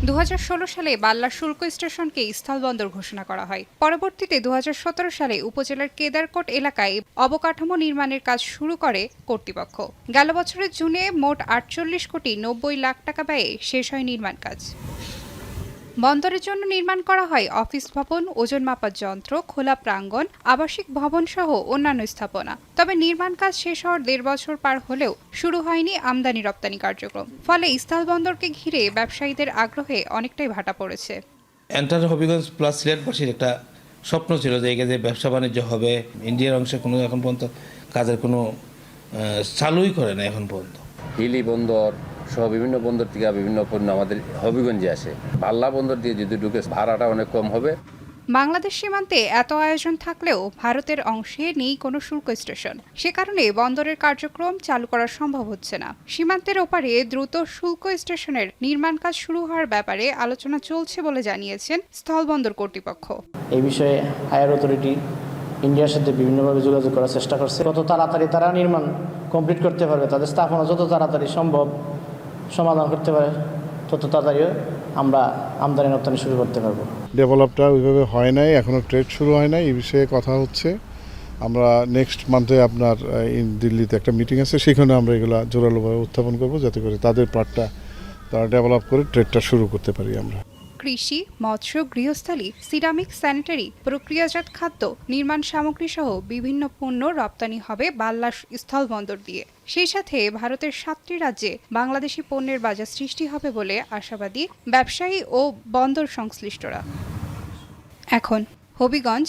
2016 সালে বাল্লা শুল্ক স্টেশনকে স্থলবন্দর ঘোষণা করা হয়। পরবর্তীতে 2017 সালে উপজেলার কেদারকোট এলাকায় অবকাঠামো নির্মাণের কাজ শুরু করে কর্তৃপক্ষ। গেল বছরের জুনে মোট 48 কোটি 90 লাখ টাকা ব্যয়ে শেষ হয় নির্মাণ কাজ। বন্দরের জন্য নির্মাণ করা হয় অফিস ভবন, ওজন মাপার যন্ত্র, খোলা প্রাঙ্গণ, আবাসিক ভবন সহ অন্যান্য স্থাপনা। তবে নির্মাণ কাজ শেষ হওয়ার 1.5 বছর পার হলেও শুরু হয়নি আমদানি রপ্তানি কার্যক্রম। ফলে স্থলবন্দরকে ঘিরে ব্যবসায়ীদের আগ্রহে অনেকটাই ভাটা পড়েছে। এন্টার হবিগঞ্জ প্লাস সিলেটবাসীর একটা স্বপ্ন ছিল যে এখানে ব্যবসা বাণিজ্য হবে। ইন্ডিয়ার অংশে কোনো এখন পর্যন্ত কাজের কোনো চালুই করে না এখন পর্যন্ত। হিলি বন্দর সহ বিভিন্ন বন্দর থেকে বিভিন্ন পণ্য আমাদের হবিগঞ্জে আসে। বাল্লা বন্দর দিয়ে যদি ঢুকে ভাড়াটা অনেক কম হবে। বাংলাদেশ সীমান্তে এত আয়োজন থাকলেও ভারতের অংশে নেই কোনো শুল্ক স্টেশন। সে কারণে বন্দরের কার্যক্রম চালু করা সম্ভব হচ্ছে না। সীমান্তের ওপারে দ্রুত শুল্ক স্টেশনের নির্মাণ কাজ শুরু হওয়ার ব্যাপারে আলোচনা চলছে বলে জানিয়েছেন স্থলবন্দর কর্তৃপক্ষ। এই বিষয়ে হায়ার অথরিটি ইন্ডিয়ার সাথে বিভিন্নভাবে যোগাযোগ করার চেষ্টা করছে। কত তাড়াতাড়ি তারা নির্মাণ কমপ্লিট করতে পারবে, তাদের স্থাপনা যত তাড়াতাড়ি সম্ভব সমাধান করতে পারে, তত তাড়াতাড়ি আমরা আমদানি রপ্তানি শুরু করতে পারবো। ডেভেলপটা ওইভাবে হয় নাই, এখনও ট্রেড শুরু হয় নাই, এই বিষয়ে কথা হচ্ছে। আমরা নেক্সট মান্থে আপনার দিল্লিতে একটা মিটিং আছে, সেখানে আমরা এগুলো জোরালোভাবে উত্থাপন করব, যাতে করে তাদের পার্টটা তারা ডেভেলপ করে ট্রেডটা শুরু করতে পারি আমরা। কৃষি, মৎস্য, গৃহস্থালী, সিরামিক, স্যানিটারি, প্রক্রিয়াজাত খাদ্য, নির্মাণ সামগ্রী সহ বিভিন্ন পণ্য রপ্তানি হবে বাল্লা স্থলবন্দর দিয়ে। সেই সাথে ভারতের 7টি রাজ্যে বাংলাদেশি পণ্যের বাজার সৃষ্টি হবে বলে আশাবাদী ব্যবসায়ী ও বন্দর সংশ্লিষ্টরা। এখন হবিগঞ্জ